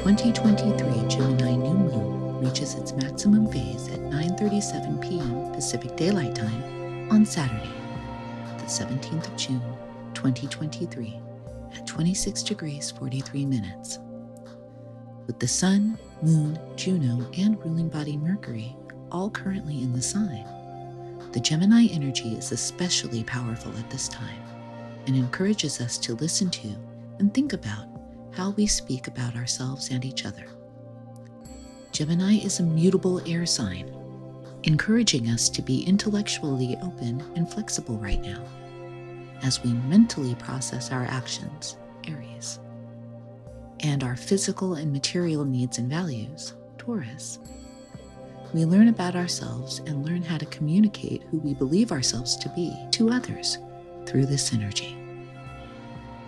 2023 Gemini New Moon reaches its maximum phase at 9:37 p.m. Pacific Daylight Time on Saturday, the 17th of June, 2023, at 26 degrees 43 minutes. With the Sun, Moon, Juno, and ruling body Mercury all currently in the sign, the Gemini energy is especially powerful at this time and encourages us to listen to and think about how we speak about ourselves and each other. Gemini is a mutable air sign, encouraging us to be intellectually open and flexible right now, as we mentally process our actions, Aries, and our physical and material needs and values, Taurus. We learn about ourselves and learn how to communicate who we believe ourselves to be to others through this energy.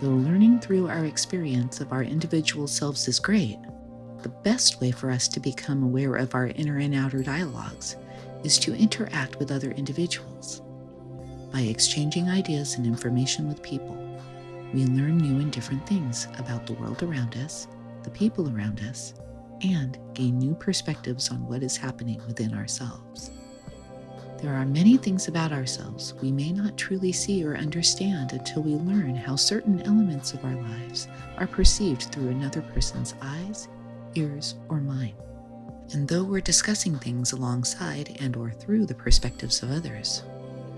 Though learning through our experience of our individual selves is great, the best way for us to become aware of our inner and outer dialogues is to interact with other individuals. By exchanging ideas and information with people, we learn new and different things about the world around us, the people around us, and gain new perspectives on what is happening within ourselves. There are many things about ourselves we may not truly see or understand until we learn how certain elements of our lives are perceived through another person's eyes, ears, or mind. And though we're discussing things alongside and or through the perspectives of others,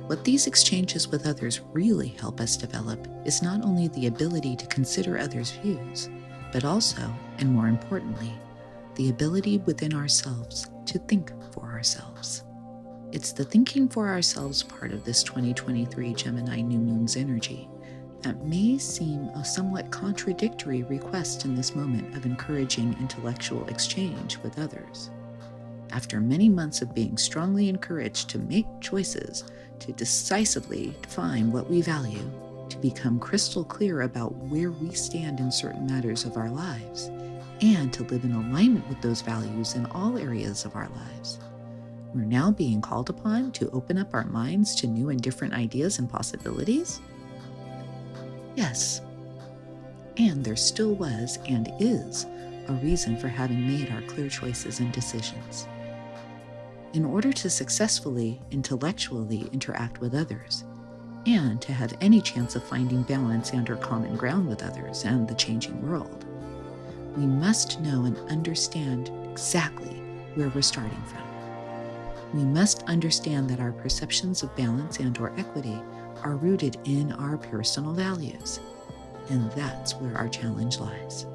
what these exchanges with others really help us develop is not only the ability to consider others' views, but also, and more importantly, the ability within ourselves to think for ourselves. It's the thinking for ourselves part of this 2023 Gemini New Moon's energy that may seem a somewhat contradictory request in this moment of encouraging intellectual exchange with others. After many months of being strongly encouraged to make choices, to decisively define what we value, to become crystal clear about where we stand in certain matters of our lives, and to live in alignment with those values in all areas of our lives, we're now being called upon to open up our minds to new and different ideas and possibilities? Yes. And there still was and is a reason for having made our clear choices and decisions. In order to successfully, intellectually interact with others, and to have any chance of finding balance and/or common ground with others and the changing world, we must know and understand exactly where we're starting from. We must understand that our perceptions of balance and/or equity are rooted in our personal values, and that's where our challenge lies.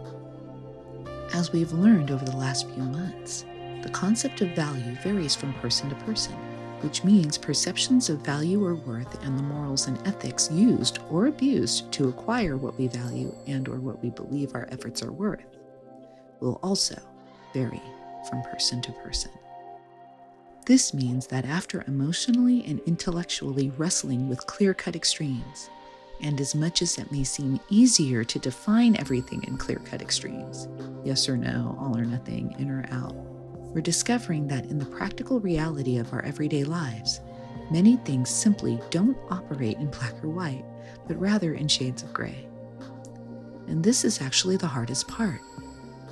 As we've learned over the last few months, the concept of value varies from person to person, which means perceptions of value or worth and the morals and ethics used or abused to acquire what we value and/or what we believe our efforts are worth will also vary from person to person. This means that after emotionally and intellectually wrestling with clear-cut extremes, and as much as it may seem easier to define everything in clear-cut extremes, yes or no, all or nothing, in or out, we're discovering that in the practical reality of our everyday lives, many things simply don't operate in black or white, but rather in shades of gray. And this is actually the hardest part,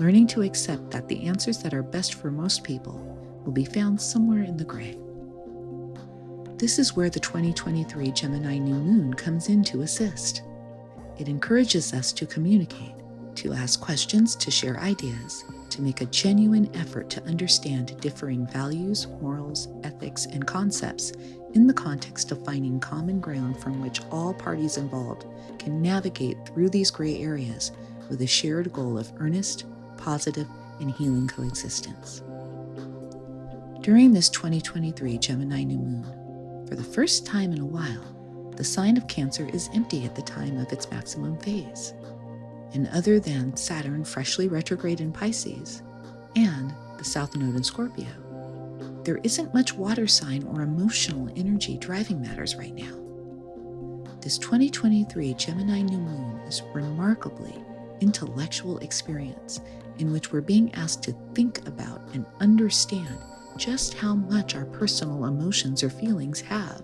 learning to accept that the answers that are best for most people will be found somewhere in the gray. This is where the 2023 Gemini New Moon comes in to assist. It encourages us to communicate, to ask questions, to share ideas, to make a genuine effort to understand differing values, morals, ethics, and concepts in the context of finding common ground from which all parties involved can navigate through these gray areas with a shared goal of earnest, positive, and healing coexistence. During this 2023 Gemini New Moon, for the first time in a while, the sign of Cancer is empty at the time of its maximum phase. And other than Saturn freshly retrograde in Pisces and the South Node in Scorpio, there isn't much water sign or emotional energy driving matters right now. This 2023 Gemini New Moon is remarkably intellectual experience in which we're being asked to think about and understand just how much our personal emotions or feelings have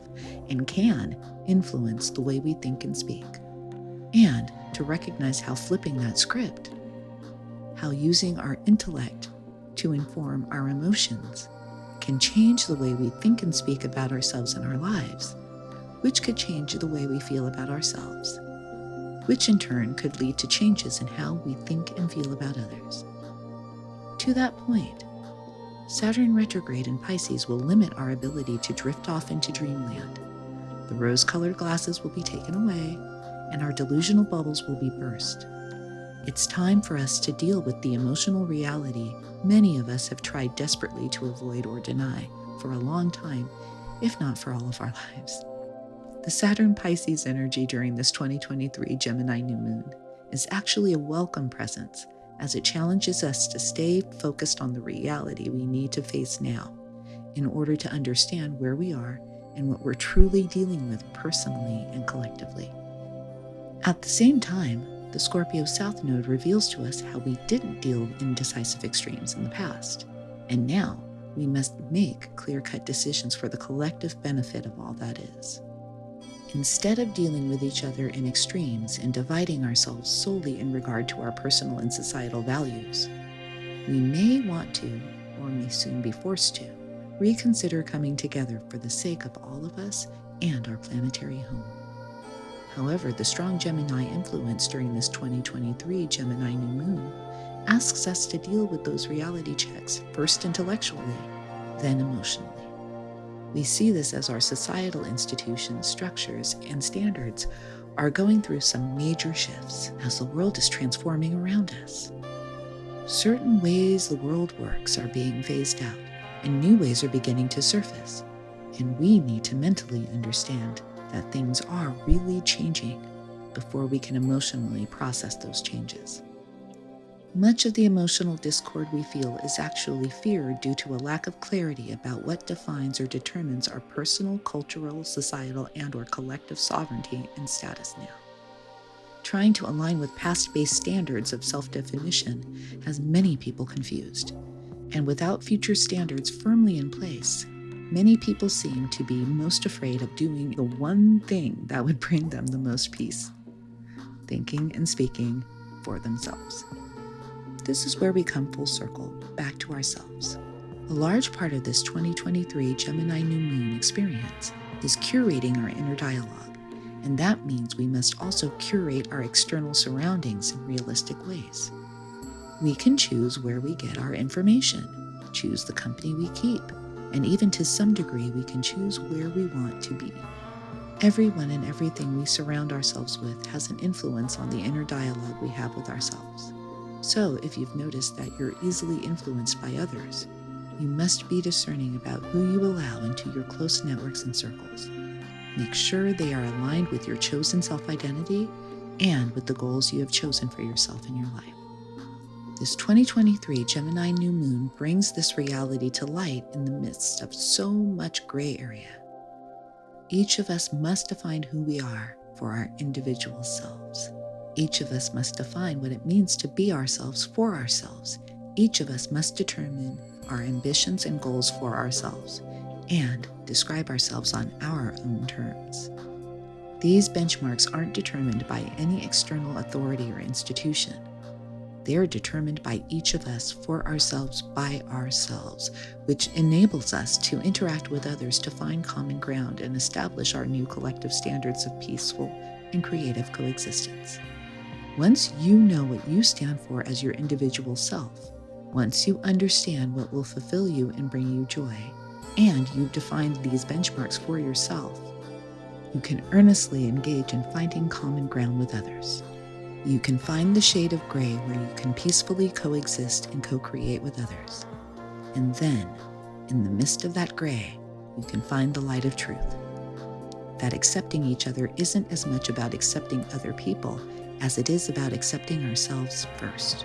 and can influence the way we think and speak, and to recognize how flipping that script how using our intellect to inform our emotions can change the way we think and speak about ourselves and our lives, which could change the way we feel about ourselves, which in turn could lead to changes in how we think and feel about others. To that point, Saturn retrograde in Pisces will limit our ability to drift off into dreamland. The rose-colored glasses will be taken away, and our delusional bubbles will be burst. It's time for us to deal with the emotional reality many of us have tried desperately to avoid or deny for a long time, if not for all of our lives. The Saturn Pisces energy during this 2023 Gemini New Moon is actually a welcome presence, as it challenges us to stay focused on the reality we need to face now in order to understand where we are and what we're truly dealing with personally and collectively. At the same time, the Scorpio South Node reveals to us how we didn't deal in decisive extremes in the past, and now we must make clear-cut decisions for the collective benefit of all that is. Instead of dealing with each other in extremes and dividing ourselves solely in regard to our personal and societal values, we may want to, or may soon be forced to, reconsider coming together for the sake of all of us and our planetary home. However, the strong Gemini influence during this 2023 Gemini New Moon asks us to deal with those reality checks first intellectually, then emotionally. We see this as our societal institutions, structures, and standards are going through some major shifts as the world is transforming around us. Certain ways the world works are being phased out, and new ways are beginning to surface, and we need to mentally understand that things are really changing before we can emotionally process those changes. Much of the emotional discord we feel is actually fear due to a lack of clarity about what defines or determines our personal, cultural, societal, and/or collective sovereignty and status now. Trying to align with past-based standards of self-definition has many people confused, and without future standards firmly in place, many people seem to be most afraid of doing the one thing that would bring them the most peace: thinking and speaking for themselves. This is where we come full circle, back to ourselves. A large part of this 2023 Gemini New Moon experience is curating our inner dialogue, and that means we must also curate our external surroundings in realistic ways. We can choose where we get our information, choose the company we keep, and even to some degree we can choose where we want to be. Everyone and everything we surround ourselves with has an influence on the inner dialogue we have with ourselves. So if you've noticed that you're easily influenced by others, you must be discerning about who you allow into your close networks and circles. Make sure they are aligned with your chosen self-identity and with the goals you have chosen for yourself in your life. This 2023 Gemini New Moon brings this reality to light in the midst of so much gray area. Each of us must define who we are for our individual selves. Each of us must define what it means to be ourselves for ourselves. Each of us must determine our ambitions and goals for ourselves and describe ourselves on our own terms. These benchmarks aren't determined by any external authority or institution. They are determined by each of us for ourselves by ourselves, which enables us to interact with others to find common ground and establish our new collective standards of peaceful and creative coexistence. Once you know what you stand for as your individual self, once you understand what will fulfill you and bring you joy, and you've defined these benchmarks for yourself, you can earnestly engage in finding common ground with others. You can find the shade of gray where you can peacefully coexist and co-create with others. And then, in the midst of that gray, you can find the light of truth. That accepting each other isn't as much about accepting other people as it is about accepting ourselves first.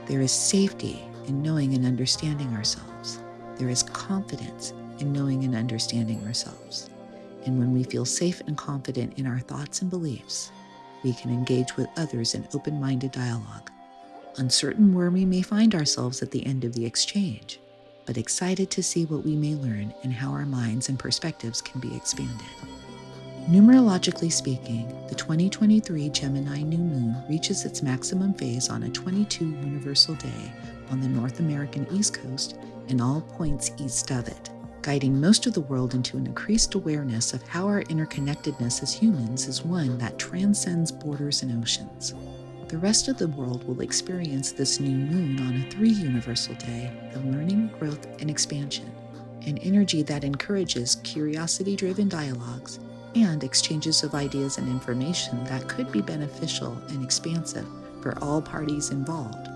There is safety in knowing and understanding ourselves. There is confidence in knowing and understanding ourselves. And when we feel safe and confident in our thoughts and beliefs, we can engage with others in open-minded dialogue, uncertain where we may find ourselves at the end of the exchange, but excited to see what we may learn and how our minds and perspectives can be expanded. Numerologically speaking, the 2023 Gemini New Moon reaches its maximum phase on a 22 universal day on the North American East Coast and all points east of it, guiding most of the world into an increased awareness of how our interconnectedness as humans is one that transcends borders and oceans. The rest of the world will experience this new moon on a 3 universal day of learning, growth, and expansion, an energy that encourages curiosity-driven dialogues and exchanges of ideas and information that could be beneficial and expansive for all parties involved,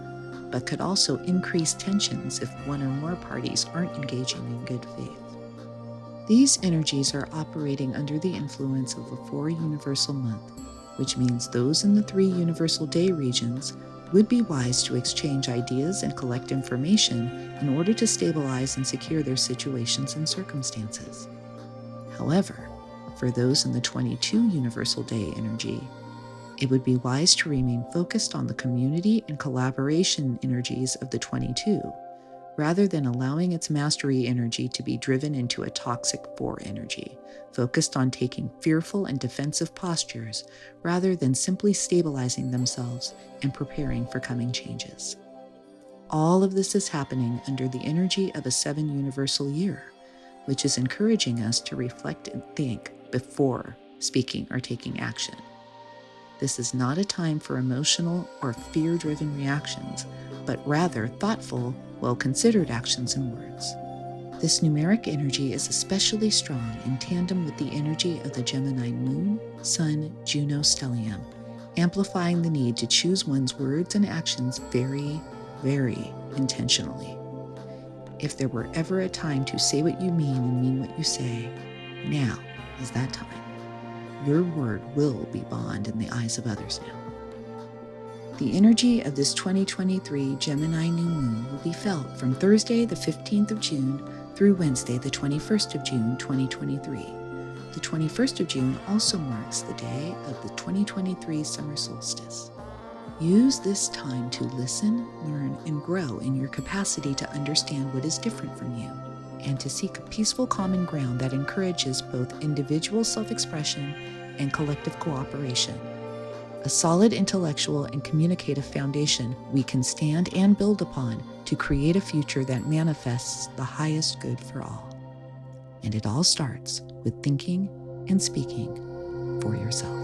but could also increase tensions if one or more parties aren't engaging in good faith. These energies are operating under the influence of a 4 universal month, which means those in the 3 universal day regions would be wise to exchange ideas and collect information in order to stabilize and secure their situations and circumstances. However, for those in the 22 universal day energy, it would be wise to remain focused on the community and collaboration energies of the 22, rather than allowing its mastery energy to be driven into a toxic 4 energy, focused on taking fearful and defensive postures rather than simply stabilizing themselves and preparing for coming changes. All of this is happening under the energy of a 7 universal year, which is encouraging us to reflect and think before speaking or taking action. This is not a time for emotional or fear-driven reactions, but rather thoughtful, well-considered actions and words. This numeric energy is especially strong in tandem with the energy of the Gemini Moon, Sun, Juno stellium, amplifying the need to choose one's words and actions very, very intentionally. If there were ever a time to say what you mean and mean what you say, now is that time. Your word will be bond in the eyes of others now. The energy of this 2023 Gemini New Moon will be felt from Thursday the 15th of June through Wednesday the 21st of June 2023. The 21st of June also marks the day of the 2023 summer solstice. Use this time to listen, learn, and grow in your capacity to understand what is different from you, and to seek a peaceful common ground that encourages both individual self-expression and collective cooperation. A solid intellectual and communicative foundation we can stand and build upon to create a future that manifests the highest good for all. And it all starts with thinking and speaking for yourself.